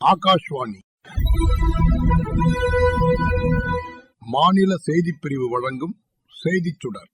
ஆகாஷ்வாணி மாநில செய்திப் பிரிவு வழங்கும் செய்திச் சுடர்.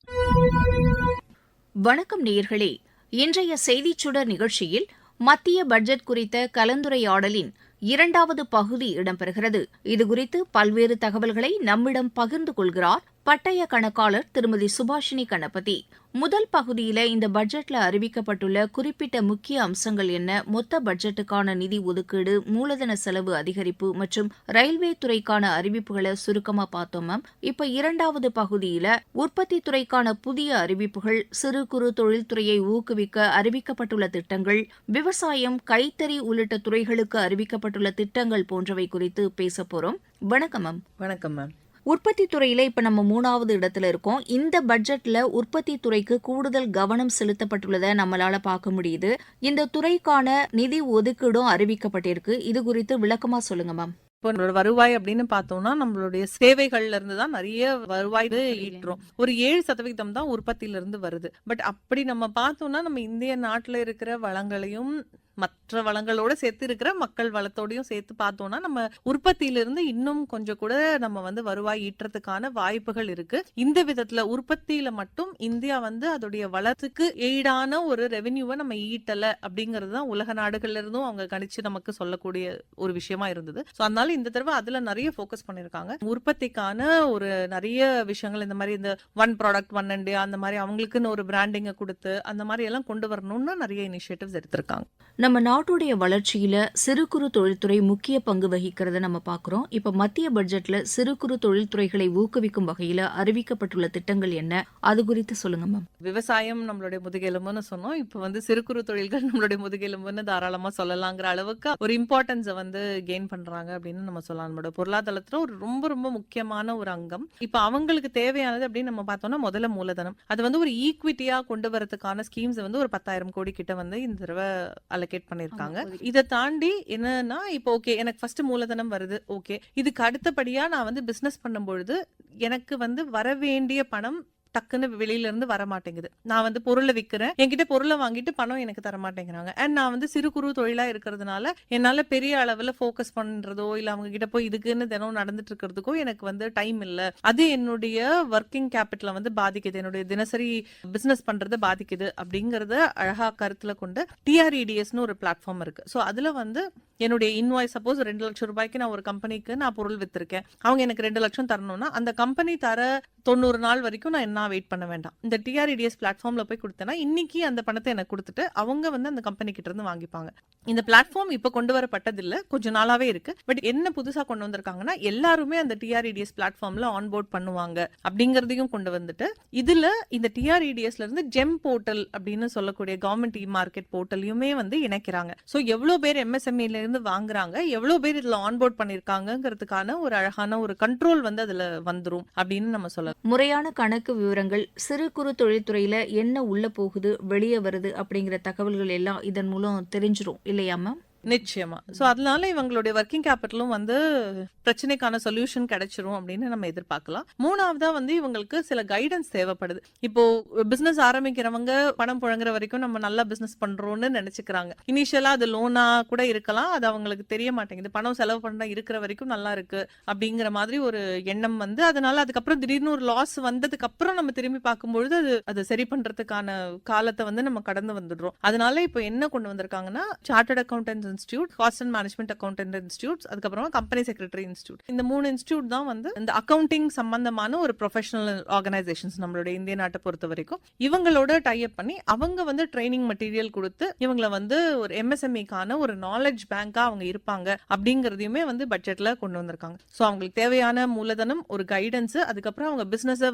வணக்கம் நேயர்களே. இன்றைய செய்திச் சுடர் நிகழ்ச்சியில் மத்திய பட்ஜெட் குறித்த கலந்துரையாடலின் இரண்டாவது பகுதி இடம்பெறுகிறது. இதுகுறித்து பல்வேறு தகவல்களை நம்மிடம் பகிர்ந்து கொள்கிறார் பட்டய கணக்காளர் திருமதி சுபாஷினி கணபதி. முதல் பகுதியில இந்த பட்ஜெட்ல அறிவிக்கப்பட்டுள்ள குறிப்பிட்ட முக்கிய அம்சங்கள் என்ன, மொத்த பட்ஜெட்டுக்கான நிதி ஒதுக்கீடு, மூலதன செலவு அதிகரிப்பு மற்றும் ரயில்வே துறைக்கான அறிவிப்புகளை சுருக்கமா பார்த்தோம் மேம். இப்ப இரண்டாவது பகுதியில உற்பத்தி துறைக்கான புதிய அறிவிப்புகள், சிறு குறு தொழில்துறையை ஊக்குவிக்க அறிவிக்கப்பட்டுள்ள திட்டங்கள், விவசாயம், கைத்தறி உள்ளிட்ட துறைகளுக்கு அறிவிக்கப்பட்டுள்ள திட்டங்கள் போன்றவை குறித்து பேச போறோம். வணக்கம் மேம். வணக்கம் மேம். உற்பத்தி துறையில இப்ப நம்ம 3வது இடத்துல இருக்கோம். இந்த பட்ஜெட்ல உற்பத்தி துறைக்கு கூடுதல் கவனம் செலுத்தப்பட்டுள்ளதை நம்மளால பார்க்க முடியுது. இந்த துறைக்கான நிதி ஒதுக்கீடும் அறிவிக்கப்பட்டிருக்கு. இது குறித்து விளக்கமா சொல்லுங்க மேம். இப்போ வருவாய் அப்படின்னு பார்த்தோம்னா நம்மளுடைய சேவைகள்ல இருந்து தான் நிறைய வருவாய் ஈட்டுறோம். ஒரு 7% தான் உற்பத்தியில இருந்து வருது. பட் அப்படி நம்ம பார்த்தோம்னா நம்ம இந்திய நாட்டுல இருக்கிற வளங்களையும் மற்ற வளங்களோட சேர்த்து இருக்கிற மக்கள் வளத்தோடையும் சேர்த்து பார்த்தோம்னா நம்ம உற்பத்தியிலிருந்து இன்னும் கொஞ்சம் கூட நம்ம வருவாய் ஈட்டுறதுக்கான வாய்ப்புகள் இருக்கு. இந்த விதத்துல உற்பத்தியில மட்டும் இந்தியா அதோடைய வளத்துக்கு ஈடான ஒரு ரெவென்யூவை நம்ம ஈட்டல அப்படிங்கிறது தான் உலக நாடுகள்ல இருந்தும் அவங்க கணிச்சு நமக்கு சொல்லக்கூடிய ஒரு விஷயமா இருந்தது. ஸோ அதனால இந்த தடவை அதுல நிறைய ஃபோக்கஸ் பண்ணிருக்காங்க. உற்பத்திக்கான ஒரு நிறைய விஷயங்கள், இந்த மாதிரி இந்த ஒன் ப்ராடக்ட் ஒன் இண்டியா, அந்த மாதிரி அவங்களுக்குன்னு ஒரு பிராண்டிங்கை கொடுத்து அந்த மாதிரி எல்லாம் கொண்டு வரணும்னு நிறைய இனிஷியேட்டிவ்ஸ் எடுத்திருக்காங்க. நம்ம நாட்டுடைய வளர்ச்சியில சிறு குறு தொழில்துறை முக்கிய பங்கு வகிக்கிறத நம்ம பார்க்கிறோம். இப்ப மத்திய பட்ஜெட்ல சிறு குறு தொழில்துறைகளை ஊக்குவிக்கும் வகையில அறிவிக்கப்பட்டுள்ள திட்டங்கள் என்ன, அது குறித்து சொல்லுங்க மேம். விவசாயம் நம்மளுடைய முதுகெலும்புன்னு சொன்னோம். இப்ப சிறு குறு தொழில்கள் நம்மளுடைய முதுகெலும்புன்னு தாராளமா சொல்லலாங்கிற அளவுக்கு ஒரு இம்பார்ட்டன்ஸை கெயின் பண்றாங்க அப்படின்னு நம்ம சொல்லலாம். நம்மளோட பொருளாதாரத்துல ஒரு ரொம்ப ரொம்ப முக்கியமான ஒரு அங்கம். இப்ப அவங்களுக்கு தேவையானது அப்படின்னு நம்ம பார்த்தோம்னா முதல்ல மூலதனம். அது ஒரு ஈக்விட்டியா கொண்டு வரதுக்கான ஸ்கீம்ஸ் ஒரு 10,000 கோடி கிட்ட இந்த தடவை அலோகேட் பண்ணிருக்காங்க. இதை தாண்டி என்னன்னா இப்போ ஓகே எனக்கு ஃபர்ஸ்ட் மூலதனம் வருது, ஓகே இதுக்கு அடுத்தபடியா நான் பிசினஸ் பண்ணும்பொழுது எனக்கு வர வேண்டிய பணம் டக்குன்னு வெளியில இருந்து வர மாட்டேங்குது. நான் பொருளை விற்கிறேன், என்கிட்ட பொருளை வாங்கிட்டு பணம் எனக்கு தர மாட்டேங்கிறாங்க. அண்ட் நான் சிறு குறு தொழிலா இருக்கிறதுனால என்னால பெரிய அளவுல போக்கஸ் பண்றதோ இல்ல அவங்க கிட்ட போய் இதுக்குன்னு தினம் நடந்துட்டு இருக்கிறதுக்கோ எனக்கு டைம் இல்ல. அது என்னுடைய ஒர்க்கிங் கேபிட்டல பாதிக்குது, என்னுடைய தினசரி பிசினஸ் பண்றதை பாதிக்குது அப்படிங்கறத அழகா கருத்துல கொண்டு டிஆர்இடிஎஸ்னு ஒரு பிளாட்ஃபார்ம் இருக்கு. ஸோ அதுல என்னுடைய இன்வாய்ஸ் சப்போஸ் 2 லட்சம் ரூபாய்க்கு நான் ஒரு கம்பெனிக்கு நான் பொருள் வித்திருக்கேன், அவங்க எனக்கு 2 லட்சம் தரணும்னா அந்த கம்பெனி தர 90 நாள் வரைக்கும் நான் என்ன வெயிட் பண்ண வேண்டாம். இந்த டிஆர்இடிஎஸ் பிளாட்ஃபார்ம்ல போய் கொடுத்தேன்னா இன்னைக்கு அந்த பணத்தை எனக்கு கொடுத்துட்டு அவங்க அந்த கம்பெனி கிட்ட இருந்து வாங்கிப்பாங்க. இந்த பிளாட்ஃபார்ம் இப்ப கொண்டு வரப்பட்டதில்ல, கொஞ்ச நாளாவே இருக்கு. பட் என்ன புதுசா கொண்டு வந்திருக்காங்கன்னா எல்லாருமே அந்த டிஆர்இடிஎஸ் பிளாட்ஃபார்ம்ல ஆன்போர்ட் பண்ணுவாங்க அப்படிங்கறதையும் கொண்டு வந்துட்டு இதுல இந்த டிஆர்இடிஎஸ்ல இருந்து ஜெம் போர்ட்டல் அப்படின்னு சொல்லக்கூடிய கவர்மெண்ட் இ மார்க்கெட் போர்ட்டலையுமே இணைக்கிறாங்க. சோ எவ்வளவு பேர் எம்எஸ்எம்இல இருந்து வாங்குறாங்க, எவ்வளவு பேர் இதுல ஆன்போர்ட் பண்ணிருக்காங்கிறதுக்கான ஒரு அழகான ஒரு கண்ட்ரோல் அதுல வந்துரும் அப்படின்னு நம்ம சொல்லலாம். முறையான கணக்கு விவரங்கள், சிறு குறு தொழில்துறையில என்ன உள்ள போகுது வெளியே வருது அப்படிங்கிற தகவல்கள் எல்லாம் இதன் மூலம் தெரிஞ்சிரும் இல்லையா மேம்? நிச்சயமா. சோ அதனால இவங்களுடைய ஒர்க்கிங் கேபிட்டலும் பிரச்சனைக்கான சொல்யூஷன் கிடைச்சிரும் அப்படின்னு நம்ம எதிர்பார்க்கலாம். மூணாவதா இவங்களுக்கு சில கைடன்ஸ் தேவைப்படுது. இப்போ பிசினஸ் ஆரம்பிக்கிறவங்க பணம் புழங்குற வரைக்கும் நம்ம நல்லா பிசினஸ் பண்றோம்னு நினைச்சுக்கிறாங்க. இனிஷியலா அது லோனா கூட இருக்கலாம், அது அவங்களுக்கு தெரிய மாட்டேங்குது. பணம் செலவு பண்ண இருக்கிற வரைக்கும் நல்லா இருக்கு அப்படிங்கிற மாதிரி ஒரு எண்ணம் அதனால அதுக்கப்புறம் திடீர்னு ஒரு லாஸ் வந்ததுக்கு அப்புறம் நம்ம திரும்பி பார்க்கும்பொழுது அது சரி பண்றதுக்கான காலத்தை நம்ம கடந்து வந்துடுறோம். அதனால இப்போ என்ன கொண்டு வந்திருக்காங்கன்னா chartered accountants institute, cost and management accountant institute, அதுக்கப்புறமா கம்பெனி செக்ரட்டரி இன்ஸ்டிடியூட், இந்த 3 இன்ஸ்டிடியூட் தான் இந்த அக்கவுண்டிங் சம்பந்தமான ஒரு ப்ரொஃபஷனல் ஆர்கனைசேஷன்ஸ் நம்மளுடைய இந்திய நாட்டை பொறுத்த வரைக்கும். இவங்களோட டைப் பண்ணி அவங்க ட்ரைனிங் மெட்டீரியல் கொடுத்து இவங்களை ஒரு எம்எஸ்எம்இக்கான ஒரு நாலேஜ் பேங்கா அவங்க இருப்பாங்க அப்படிங்கறதையுமே பட்ஜெட்ல கொண்டு வந்திருக்காங்க. சோ அவங்களுக்கு தேவையான மூலதனம், ஒரு கைடன்ஸ், அதுக்கப்புறம் அவங்க பிசினஸ்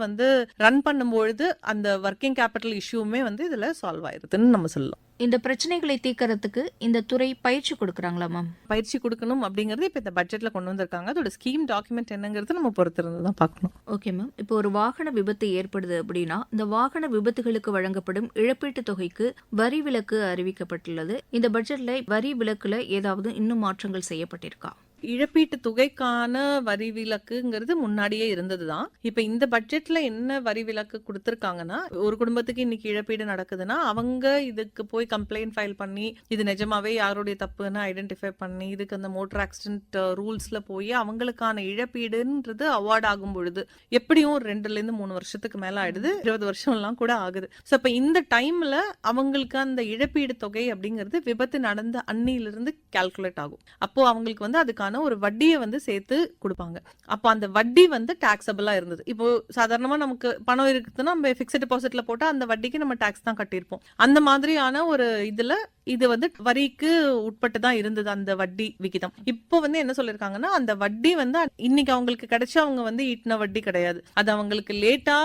ரன் பண்ணும்பொழுது அந்த ஒர்க்கிங் கேபிட்டல் இஷ்யூமே இதுல சால்வ் ஆயிருதுன்னு நம்ம சொல்லலாம். இந்த பிரச்சனைகளை தீர்க்கறதுக்கு இந்த துறை பயிற்சி கொடுக்கறாங்களா மேம்? பயிற்சி கொடுக்கணும் அப்படிங்கறது இப்ப இந்த பட்ஜெட்ல கொண்டு வந்திருக்காங்க. அதோட ஸ்கீம் டாக்குமெண்ட் என்னங்கிறது நம்ம பொறுத்திருந்து தான் பார்க்கணும். Okay ma'am. இப்போ ஒரு வாகன விபத்து ஏற்படுது அப்படின்னா இந்த வாகன விபத்துகளுக்கு வழங்கப்படும் இழப்பீட்டு தொகைக்கு வரி விலக்கு அறிவிக்கப்பட்டுள்ளது. இந்த பட்ஜெட்ல வரி விலக்குல ஏதாவது இன்னும் மாற்றங்கள் செய்யப்பட்டிருக்கா? இழப்பீட்டு தொகைக்கான வரி விலக்குங்கிறது முன்னாடியே இருந்ததுதான். இப்ப இந்த பட்ஜெட்ல என்ன வரி விலக்கு கொடுத்திருக்காங்கன்னா, ஒரு குடும்பத்துக்கு இன்னைக்கு இழப்பீடு நடக்குதுன்னா அவங்க இதுக்கு போய் கம்ப்ளைண்ட் ஃபைல் பண்ணி இது நிஜமாவே யாருடைய தப்புன்னு ஐடென்டிஃபை பண்ணி இதுக்கு அந்த மோட்டார் ஆக்சிடென்ட் ரூல்ஸ்ல போய் அவங்களுக்கான இழப்பீடுன்றது அவார்ட் ஆகும் பொழுது எப்படியும் ஒரு 2-3 வருஷத்துக்கு மேல ஆயிடுது, 20 வருஷம் எல்லாம் கூட ஆகுது. சோ அப்ப இந்த டைம்ல அவங்களுக்கு அந்த இழப்பீடு தொகை அப்படிங்கிறது விபத்து நடந்த அன்னிலிருந்து கால்குலேட் ஆகும். அப்போ அவங்களுக்கு வந்து அதுக்கான ஒரு வட்டியை வந்து சேர்த்து கொடுப்பாங்க. அப்போ அந்த வட்டி வந்து டாக்ஸபிளா இருந்தது. இப்போ சாதாரணமா நமக்கு பணம் இருக்குதுன்னா நம்ம பிக்ஸ்ட் டெபாசிட்ல போட்டா அந்த வட்டிக்கு நம்ம டாக்ஸ் தான் கட்டியிருப்போம். அந்த மாதிரியான ஒரு இதுல இது வந்து வரிக்கு உட்பட்டு தான் இருந்தது அந்த வட்டி விகிதம். இப்போ வந்து என்ன சொல்லிருக்காங்கன்னா, அந்த வட்டி வந்து இன்னைக்கு அவங்களுக்கு கிடைச்ச அவங்க வந்து ஈட்டின வட்டி கிடையாது, அது அவங்களுக்கு லேட்டா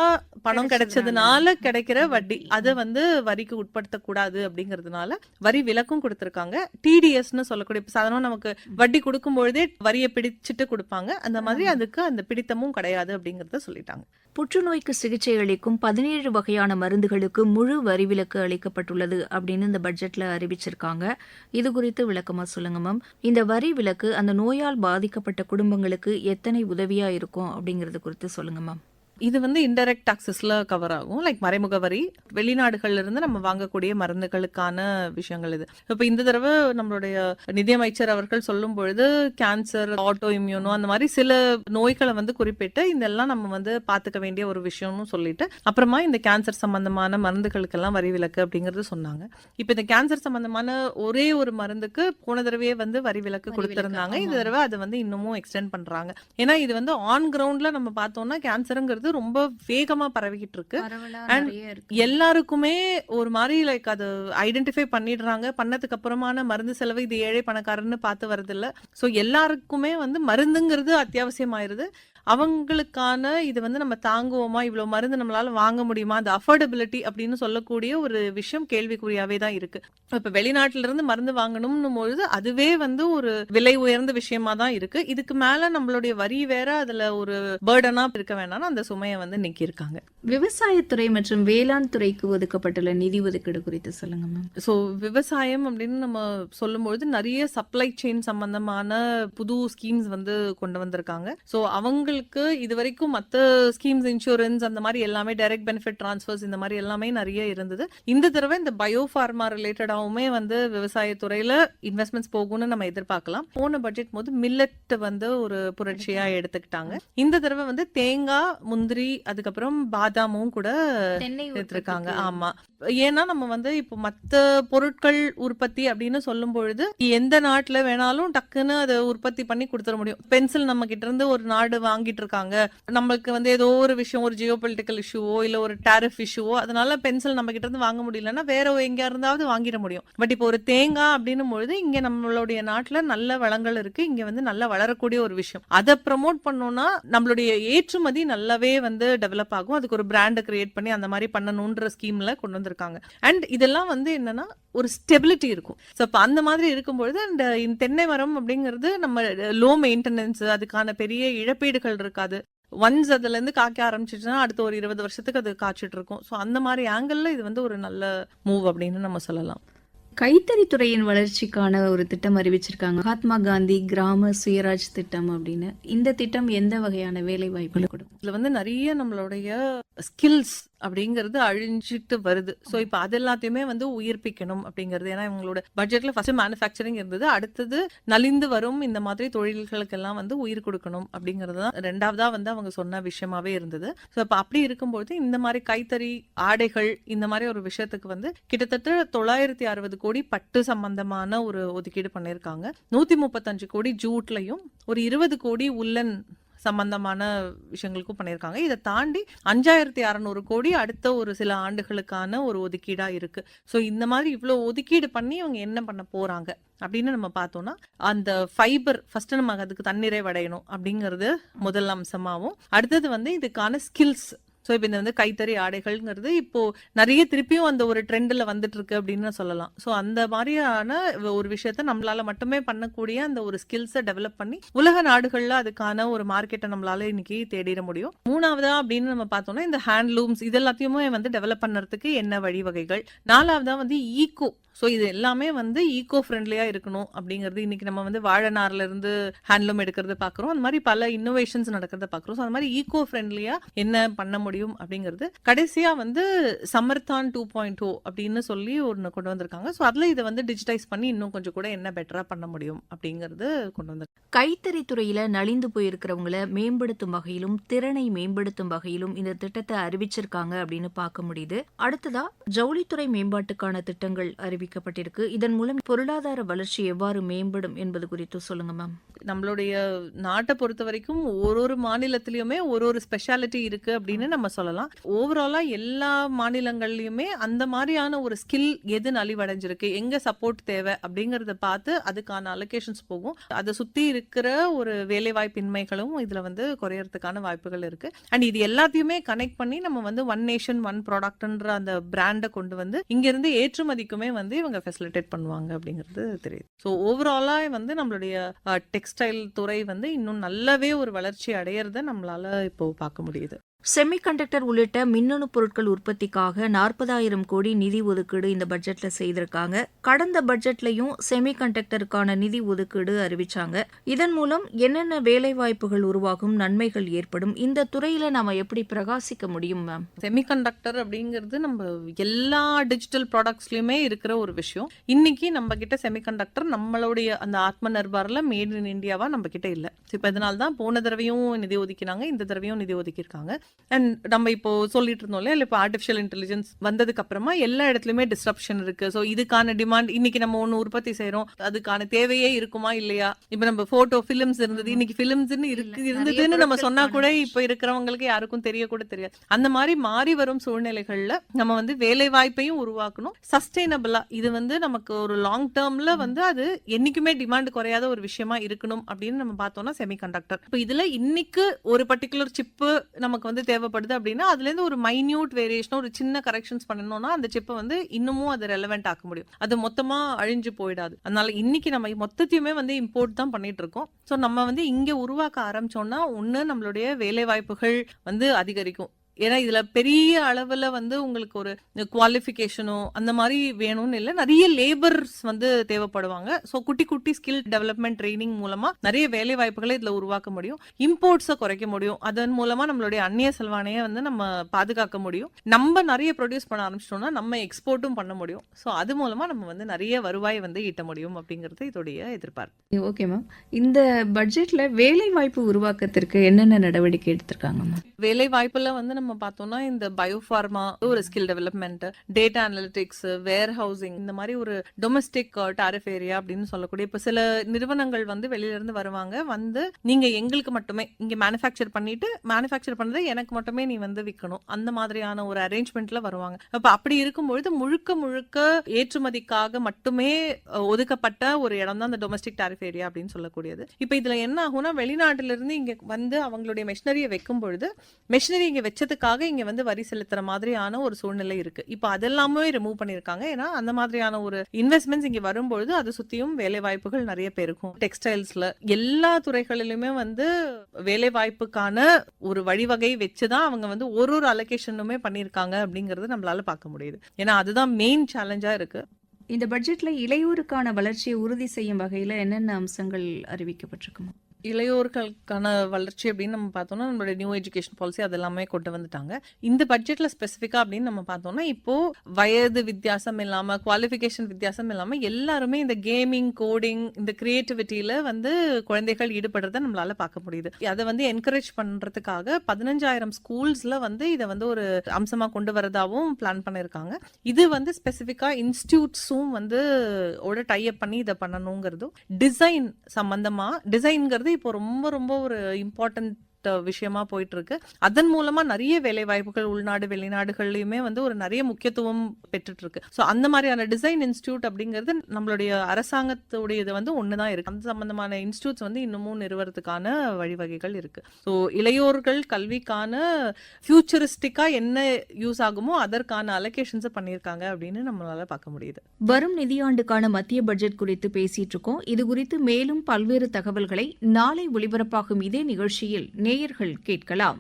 பணம் கிடைச்சதுனால கிடைக்கிற வட்டி, அதை வந்து வரிக்கு உட்படுத்த கூடாது அப்படிங்கறதுனால வரி விலக்கும் கொடுத்திருக்காங்க. டிடிஎஸ்னு சொல்லக்கூடிய சாதாரண நமக்கு வட்டி கொடுக்கும் பொழுதே வரியை பிடிச்சிட்டு கொடுப்பாங்க, அந்த மாதிரி அதுக்கு அந்த பிடித்தமும் கிடையாது அப்படிங்கறத சொல்லிட்டாங்க. புற்றுநோய்க்கு சிகிச்சை அளிக்கும் 17 வகையான மருந்துகளுக்கு முழு வரி விலக்கு அளிக்கப்பட்டுள்ளது அப்படின்னு இந்த பட்ஜெட்ல அறிவிச்சிருக்காங்க. இது குறித்து விளக்கமா சொல்லுங்க மேம். இந்த வரி விலக்கு அந்த நோயால் பாதிக்கப்பட்ட குடும்பங்களுக்கு எத்தனை உதவியா இருக்கும் அப்படிங்கறது குறித்து சொல்லுங்க மேம். இது வந்து இன்டைரக்ட் டாக்ஸஸ்ல கவர் ஆகும். லைக் மறைமுக வரி, வெளிநாடுகள்ல இருந்து நம்ம வாங்கக்கூடிய மருந்துகளுக்கான விஷயங்கள் இது. இப்ப இந்த தடவை நம்மளுடைய நிதியமைச்சர் அவர்கள் சொல்லும் பொழுது கேன்சர், ஆட்டோ இம்யூனோ அந்த மாதிரி சில நோய்களை வந்து குறிப்பிட்டு இதெல்லாம் நம்ம வந்து பாத்துக்க வேண்டிய ஒரு விஷயம்னு சொல்லிட்டு அப்புறமா இந்த கேன்சர் சம்பந்தமான மருந்துகளுக்கெல்லாம் வரி விலக்கு அப்படிங்கறது சொன்னாங்க. இப்ப இந்த கேன்சர் சம்பந்தமான ஒரே ஒரு மருந்துக்கு போன தடவையே வந்து வரி விலக்கு கொடுத்திருந்தாங்க. இந்த தடவை அதை வந்து இன்னமும் எக்ஸ்டெண்ட் பண்றாங்க. ஏன்னா இது வந்து ஆன் கிரவுண்ட்ல நம்ம பார்த்தோம்னா கேன்சருங்கிறது ரொம்ப வேகமா பரவிக்கிட்டு இருக்கு. அண்ட் எல்லாருக்குமே ஒரு மாதிரி லைக் அது ஐடென்டிஃபை பண்ணிடுறாங்க. பண்ணதுக்கு அப்புறமான மருந்து செலவு இது ஏழை பணக்காரன்னு பார்த்து வருது இல்ல. சோ எல்லாருக்குமே வந்து மருந்துங்கிறது அத்தியாவசியமாயிருது. அவங்களுக்கான இது வந்து நம்ம தாங்குவோமா, இவ்வளவு மருந்து நம்மளால வாங்க முடியுமா, அந்த அஃபோர்டபிலிட்டி அப்படின்னு சொல்லக்கூடிய ஒரு விஷயம் கேள்விக்குறியாவே தான் இருக்கு. இப்ப வெளிநாட்டுல இருந்து மருந்து வாங்கணும்னும் பொழுது அதுவே வந்து ஒரு விலை உயர்ந்த விஷயமா தான் இருக்கு. இதுக்கு மேல நம்மளுடைய வரி வேற அதுல ஒரு பேர்டனா இருக்க வேணாம்னு அந்த சுமையை வந்து நீக்கி இருக்காங்க. விவசாயத்துறை மற்றும் வேளாண் துறைக்கு ஒதுக்கப்பட்டுள்ள நிதி ஒதுக்கீடு குறித்து சொல்லுங்க மேம். ஸோ விவசாயம் அப்படின்னு நம்ம சொல்லும்பொழுது நிறைய சப்ளை செயின் சம்பந்தமான புது ஸ்கீம்ஸ் வந்து கொண்டு வந்திருக்காங்க. ஸோ அவங்களுக்கு இது வரைக்கும் மற்ற ஸ்கீம்ஸ், இன்சூரன்ஸ் அந்த மாதிரி எல்லாமே டைரக்ட் பெனிஃபிட் டிரான்ஸ்ஃபர்ஸ் இந்த மாதிரி எல்லாமே நிறைய இருந்தது. இந்த தடவை இந்த பயோஃபார்மா ரிலேட்டடாவுமே வந்து விவசாயத்துறையில இன்வெஸ்ட்மெண்ட்ஸ் போகும்னு நம்ம எதிர்பார்க்கலாம். போன பட்ஜெட் போது மில்லட் வந்து ஒரு புரட்சியா எடுத்துக்கிட்டாங்க. இந்த தடவை வந்து தேங்காய், முந்திரி, அதுக்கப்புறம் பாதாமும் கூட எடுத்திருக்காங்க. ஆமா, ஏன்னா நம்ம வந்து இப்போ மத்த பொருட்கள் உற்பத்தி அப்படின்னு சொல்லும் பொழுது எந்த நாட்டுல வேணாலும் டக்குன்னு அதை உற்பத்தி பண்ணி கொடுத்துட முடியும். பென்சில் நம்ம கிட்ட இருந்து ஒரு நாடு வாங்கிட்டு இருக்காங்க, நம்மளுக்கு வந்து ஏதோ ஒரு விஷயம், ஒரு ஜியோ பொலிட்டிக்கல் இஷ்யூவோ இல்ல ஒரு டாரிஃப் இஷ்யூவோ, அதனால பென்சில் நம்ம கிட்ட இருந்து வாங்க முடியலன்னா வேற எங்க இருந்தாவது வாங்கிட முடியும். பட் இப்போ ஒரு தேங்காய் அப்படின்னும் பொழுது இங்க நம்மளுடைய நாட்டுல நல்ல வளங்கள் இருக்கு, இங்க வந்து நல்லா வளரக்கூடிய ஒரு விஷயம். அதை ப்ரமோட் பண்ணோம்னா நம்மளுடைய ஏற்றுமதி நல்லாவே வந்து டெவலப் ஆகும். அதுக்கு ஒரு பிராண்ட் கிரியேட் பண்ணி அந்த மாதிரி பண்ணணும்ன்ற ஸ்கீம்ல கொண்டு வந்திருக்காங்க. அண்ட் இதெல்லாம் வந்து என்னன்னா ஒரு ஸ்டெபிலிட்டி இருக்கும். ஸோ அப்போ அந்த மாதிரி இருக்கும்பொழுது அந்த தென்னை மரம் அப்படிங்கிறது நம்ம லோ மெயின்டெனன்ஸ், அதுக்கான பெரிய இழப்பீடுகள் இருக்காது. ஒன்ஸ் அதுல இருந்து காய்க்க ஆரம்பிச்சிச்சுன்னா அடுத்த ஒரு 20 வருஷத்துக்கு அது காய்ச்சிட்டு இருக்கும். ஸோ அந்த மாதிரி ஆங்கிள் இது வந்து ஒரு நல்ல மூவ் அப்படின்னு நம்ம சொல்லலாம். கைத்தறித்துறையின் வளர்ச்சிக்கான ஒரு திட்டம் அறிவிச்சிருக்காங்க, மகாத்மா காந்தி கிராம சுயராஜ் திட்டம் அப்படின்னு. இந்த திட்டம் எந்த வகையான வேலை வாய்ப்புகளை கொடுக்கும்? இதுல வந்து நிறைய நம்மளுடைய ஸ்கில்ஸ் அப்படிங்கிறது அழிஞ்சிட்டு வருது. ஸோ இப்போ அது எல்லாத்தையுமே வந்து உயிர்ப்பிக்கணும் அப்படிங்கிறது. ஏன்னா இவங்களோட பட்ஜெட்ல ஃபர்ஸ்ட் மேனுஃபேக்சரிங் இருந்தது, அடுத்தது நலிந்து வரும் இந்த மாதிரி தொழில்களுக்கெல்லாம் வந்து உயிர் கொடுக்கணும் அப்படிங்கிறது தான் ரெண்டாவதா வந்து அவங்க சொன்ன விஷயமாவே இருந்தது. ஸோ அப்போ அப்படி இருக்கும்போது இந்த மாதிரி கைத்தறி ஆடைகள் இந்த மாதிரி ஒரு விஷயத்துக்கு வந்து கிட்டத்தட்ட 960 கோடி பட்டு சம்பந்தமான ஒரு ஒதுக்கீடு பண்ணியிருக்காங்க. 135 கோடி ஜூட்லையும் ஒரு 20 கோடி உல்லன் சம்பந்தமான விஷயங்களுக்கும் பண்ணியிருக்காங்க. இதை தாண்டி 5600 கோடி அடுத்த ஒரு சில ஆண்டுகளுக்கான ஒரு ஒதுக்கீடா இருக்கு. ஸோ இந்த மாதிரி இவ்வளவு ஒதுக்கீடு பண்ணி அவங்க என்ன பண்ண போறாங்க அப்படின்னு நம்ம பார்த்தோம்னா, அந்த ஃபைபர் ஃபர்ஸ்ட் நம்ம அதுக்கு தன்னிறைவடையணும் அப்படிங்கிறது முதல் அம்சமாகவும், அடுத்தது வந்து இதுக்கான ஸ்கில்ஸ். ஸோ இப்போ இந்த வந்து கைத்தறி ஆடைகள்ங்கிறது இப்போ நிறைய திருப்பியும் அந்த ஒரு ட்ரெண்டில் வந்துட்டு இருக்கு அப்படின்னு சொல்லலாம். ஸோ அந்த மாதிரியான ஒரு விஷயத்த நம்மளால மட்டுமே பண்ணக்கூடிய அந்த ஒரு ஸ்கில்ஸை டெவலப் பண்ணி உலக நாடுகளில் அதுக்கான ஒரு மார்க்கெட்டை நம்மளால இன்னைக்கு தேடிட முடியும். மூணாவதா அப்படின்னு நம்ம பார்த்தோம்னா இந்த ஹேண்ட்லூம்ஸ் இது எல்லாத்தையுமே வந்து டெவலப் பண்ணுறதுக்கு என்ன வழிவகைகள். நாலாவதா வந்து ஈகோ ஸோ இது எல்லாமே வந்து ஈகோ ஃப்ரெண்ட்லியா இருக்கணும் அப்படிங்கிறது. இன்னைக்கு நம்ம வந்து வாழை நார்ல இருந்து ஹேண்ட்லூம் எடுக்கிறத பாக்குறோம், அந்த மாதிரி பல இன்னோவேஷன்ஸ் நடக்கிறத பாக்குறோம். ஸோ அந்த மாதிரி ஈகோ ஃப்ரெண்ட்லியா என்ன பண்ண முடியும் அப்படிங்கிறது. கடைசியா வந்து சமர்த்தான் 2.0 அப்படின்னு சொல்லி ஒன்று கொண்டு வந்திருக்காங்க. ஸோ அதுல இதை வந்து டிஜிட்டைஸ் பண்ணி இன்னும் கொஞ்சம் கூட என்ன பெட்டரா பண்ண முடியும் அப்படிங்கிறது கொண்டு வந்திருக்காங்க. கைத்தறித்துறையில நலிந்து போயிருக்கிறவங்கள மேம்படுத்தும் வகையிலும் திறனை மேம்படுத்தும் வகையிலும் இந்த திட்டத்தை அறிவிச்சிருக்காங்க அப்படின்னு பார்க்க முடியுது. அடுத்ததா ஜவுளித்துறை மேம்பாட்டுக்கான திட்டங்கள் அறிவிக்கப்பட்டிருக்கு. இதன் மூலம் பொருளாதார வளர்ச்சி எவ்வாறு மேம்படும் என்பது குறித்து சொல்லுங்க மேம். நம்மளுடைய நாட்டை பொறுத்த வரைக்கும் ஒரு மாநிலத்திலயுமே ஒரு ஸ்பெஷாலிட்டி இருக்கு அப்படின்னு நம்ம சொல்லலாம். ஓவராலா எல்லா மாநிலங்கள்லயுமே அந்த மாதிரியான ஒரு ஸ்கில் எது நலிவடைஞ்சிருக்கு, எங்க சப்போர்ட் தேவை அப்படிங்கறத பார்த்து அதுக்கான அலோகேஷன்ஸ் போகும். அதை சுத்தி இருக்கிற ஒரு வேலைவாய்ப்பின்மைகளும் இதுல வந்து குறையறதுக்கான வாய்ப்புகள் இருக்கு. அண்ட் இது எல்லாத்தையுமே கனெக்ட் பண்ணி நம்ம வந்து ஒன் நேஷன் ஒன் ப்ராடக்ட்ன்ற அந்த பிராண்டை கொண்டு வந்து இங்க இருந்து ஏற்றுமதிக்குமே வந்து இவங்க ஃபெசிலிட்டேட் பண்ணுவாங்க அப்படிங்கிறது தெரியுது. ஸோ ஓவராலா வந்து நம்மளுடைய டெக்ஸ்டைல் துறை வந்து இன்னும் நல்லாவே ஒரு வளர்ச்சி அடையறத நம்மளால இப்போ பார்க்க முடியுது. செமிகண்டக்டர் உள்ளிட்ட மின்னணு பொருட்கள் உற்பத்திக்காக 40,000 கோடி நிதி ஒதுக்கீடு இந்த பட்ஜெட்ல செய்திருக்காங்க. கடந்த பட்ஜெட்லயும் செமிகண்டக்டருக்கான நிதி ஒதுக்கீடு அறிவிச்சாங்க. இதன் மூலம் என்னென்ன வேலைவாய்ப்புகள் உருவாகும், நன்மைகள் ஏற்படும், இந்த துறையில நாம எப்படி பிரகாசிக்க முடியும் மேம்? செமிகண்டக்டர் அப்படிங்கிறது நம்ம எல்லா டிஜிட்டல் ப்ராடக்ட்ஸ்லயுமே இருக்கிற ஒரு விஷயம். இன்னைக்கு நம்ம கிட்ட செமிகண்டக்டர் நம்மளுடைய அந்த ஆத்ம நிர்பார்ல மேட் இன் இந்தியாவா நம்ம கிட்ட இல்ல. இப்ப இதனால தான் போன தடவையும் நிதி ஒதுக்கினாங்க, இந்த தடவையும் நிதி ஒதுக்கியிருக்காங்க. அண்ட் நம்ம இப்போ சொல்லிட்டு இருந்தோம் இல்லையா, இப்போ ஆர்டிஃபிஷியல் இன்டெலிஜென்ஸ் வந்ததுக்கு அப்புறமா எல்லா இடத்துலயுமே டிஸ்ரப்ஷன் இருக்கு. ஸோ இதுக்கான டிமாண்ட் இன்னைக்கு நம்ம ஒன்று உற்பத்தி செய்யறோம், அதுக்கான தேவையே இருக்குமா இல்லையா? இப்போ நம்ம போட்டோ பிலிம்ஸ் இருந்தது, இன்னைக்கு பிலிம்ஸ்ன்னு இருந்ததுன்னு நம்ம சொன்னா கூட இப்போ இருக்கிறவங்களுக்கு யாருக்கும் கூட தெரியாது. அந்த மாதிரி மாறி வரும் சூழ்நிலைகள்ல நம்ம வந்து வேலை வாய்ப்பையும் உருவாக்கணும் சஸ்டைனபிளா. இது வந்து நமக்கு ஒரு லாங் டேர்ம்ல வந்து அது என்னைக்குமே டிமாண்ட் குறையாத ஒரு விஷயமா இருக்கணும் அப்படின்னு நம்ம பார்த்தோம்னா செமிகண்டக்டர். இப்போ இதுல இன்னைக்கு ஒரு பர்டிகுலர் சிப்பு நமக்கு வந்து தேவைப்படுது அப்படின்னா அதுல இருந்து ஒரு மைன்யூட் வேரியேஷன், ஒரு சின்ன கரெக்ஷன்ஸ் பண்ணணும்னா அந்த சிப்பை வந்து இன்னமும் அது ரெலவென்ட் ஆக்க முடியும். அது மொத்தமா அழிஞ்சு போயிடாது. அதனால இன்னைக்கு நம்ம மொத்தத்தையுமே வந்து இம்போர்ட் தான் பண்ணிட்டு இருக்கோம். ஸோ நம்ம வந்து இங்க உருவாக்க ஆரம்பிச்சோம்னா ஒண்ணு நம்மளுடைய வேலை வாய்ப்புகள் வந்து அதிகரிக்கும். ஏன்னா இதுல பெரிய அளவுல வந்து உங்களுக்கு ஒரு குவாலிஃபிகேஷனோ அந்த மாதிரி வேணும்னு இல்லை, நிறைய லேபர்ஸ் வந்து தேவைப்படுவாங்க. ஸோ குட்டி குட்டி ஸ்கில் டெவலப்மெண்ட் ட்ரைனிங் மூலமா நிறைய வேலை வாய்ப்புகளை இதுல உருவாக்க முடியும், இம்போர்ட்ஸை குறைக்க முடியும். அதன் மூலமா நம்மளுடைய அந்நிய செல்வானையை வந்து நம்ம பாதுகாக்க முடியும். நம்ம நிறைய ப்ரொடியூஸ் பண்ண ஆரம்பிச்சிட்டோம்னா நம்ம எக்ஸ்போர்ட்டும் பண்ண முடியும். ஸோ அது மூலமா நம்ம வந்து நிறைய வருவாய் வந்து ஈட்ட முடியும் அப்படிங்கிறது இதோடைய எதிர்பார்ப்பு. ஓகே மேம், இந்த பட்ஜெட்ல வேலை வாய்ப்பு உருவாக்கத்திற்கு என்னென்ன நடவடிக்கை எடுத்திருக்காங்க மேம்? வேலை வாய்ப்புல வந்து நம்ம பார்த்தோம்னா இந்த பயோஃபார்மா ஒரு ஸ்கில் டெவலப்மெண்ட், டேட்டா அனலிட்டிக்ஸ், வேர் ஹவுசிங், இந்த மாதிரி ஒரு டொமஸ்டிக் டாரிஃப் ஏரியா அப்படின்னு சொல்லக்கூடிய இப்ப சில நிறுவனங்கள் வந்து வெளியில இருந்து வருவாங்க, வந்து நீங்க எங்களுக்கு மட்டுமே இங்க மேனுஃபேக்சர் பண்ணிட்டு மேனுஃபேக்சர் பண்ணதை எனக்கு மட்டுமே நீ வந்து விற்கணும், அந்த மாதிரியான ஒரு அரேஞ்ச்மெண்ட்ல வருவாங்க. அப்ப அப்படி இருக்கும்பொழுது முழுக்க முழுக்க ஏற்றுமதிக்காக மட்டுமே ஒதுக்கப்பட்ட ஒரு இடம் தான் அந்த டொமஸ்டிக் டாரிஃப் ஏரியா அப்படின்னு சொல்லக்கூடியது. இப்ப இதுல என்ன ஆகும்னா வெளிநாட்டுல இருந்து இங்க வந்து அவங்களுடைய மெஷினரியை வைக்கும் பொழுது மெஷினரி இங்க வச்சதுக்காக இங்க வந்து வரி செலுத்துற மாதிரியான ஒரு சூழ்நிலை இருக்கு. இப்ப அதெல்லாமே ரிமூவ் பண்ணிருக்காங்க. ஏன்னா அந்த மாதிரியான ஒரு இன்வெஸ்ட்மெண்ட்ஸ் இங்க வரும்பொழுது அது சுத்தியும் வேலை வாய்ப்புகள் நிறைய பேருக்கும். டெக்ஸ்டைல்ஸ்ல எல்லா துறைகளிலுமே வந்து வேலை வாய்ப்புக்கான ஒரு வழிவகை வச்சுதான் அவங்க வந்து ஒரு அலோகேஷனுமே பண்ணிருக்காங்க அப்படிங்கறது நம்மளால பார்க்க முடியுது. ஏன்னா அதுதான் மெயின் சேலஞ்சா இருக்கு. இந்த பட்ஜெட்ல இளையோருக்கான வளர்ச்சியை உறுதி செய்யும் வகையில என்னென்ன அம்சங்கள் அறிவிக்கப்பட்டிருக்குமா? இளையோர்களுக்கான வளர்ச்சி அப்படின்னு நம்ம பார்த்தோம்னா நம்மளுடைய நியூ எஜுகேஷன் பாலிசி அதெல்லாமே கொண்டு வந்துட்டாங்க. இந்த பட்ஜெட்ல ஸ்பெசிஃபிக்கா அப்படின்னு நம்ம பார்த்தோம்னா இப்போ வயது வித்தியாசம் இல்லாம குவாலிஃபிகேஷன் வித்தியாசம் இல்லாம எல்லாருமே இந்த கேமிங், கோடிங், இந்த கிரியேட்டிவிட்டியில வந்து குழந்தைகள் ஈடுபடுறத நம்மளால பார்க்க முடியுது. அதை வந்து என்கரேஜ் பண்றதுக்காக 15,000 ஸ்கூல்ஸ்ல வந்து இதை வந்து ஒரு அம்சமா கொண்டு வரதாவும் பிளான் பண்ணிருக்காங்க. இது வந்து ஸ்பெசிஃபிக்கா இன்ஸ்டிடியூட்ஸும் வந்து டைப் பண்ணி இதை பண்ணணுங்கிறதும், டிசைன் சம்பந்தமா டிசைன்ங்கிறது இப்போ ரொம்ப ரொம்ப ஒரு இம்பார்ட்டன்ட் விஷயமா போயிட்டு இருக்கு. அதன் மூலமா நிறைய வேலை வாய்ப்புகள் உள்நாடு வெளிநாடுகள்லயுமே வந்து ஒரு நிறைய முக்கியத்துவம் பெற்றுட்டு இருக்கு. ஸோ அந்த மாதிரியான டிசைன் இன்ஸ்டிடியூட் அப்படிங்கிறது நம்மளுடைய அரசாங்கத்துடைய இது வந்து ஒண்ணுதான் இருக்கு. அந்த சம்பந்தமான இன்ஸ்டிடியூட்ஸ் வந்து இன்னமும் நிறுவனத்துக்கான வழிவகைகள் இருக்கு. ஸோ இளையோர்கள் கல்விக்கான ஃபியூச்சரிஸ்டிக்கா என்ன யூஸ் ஆகுமோ அதற்கான அலோகேஷன்ஸ் பண்ணியிருக்காங்க அப்படின்னு நம்மளால பார்க்க முடியுது. வரும் நிதியாண்டுக்கான மத்திய பட்ஜெட் குறித்து பேசிட்டு இருக்கோம். இது குறித்து மேலும் பல்வேறு தகவல்களை நாளை ஒலிபரப்பாகும் இதே நிகழ்ச்சியில் நேயர்கள் கேட்கலாம்.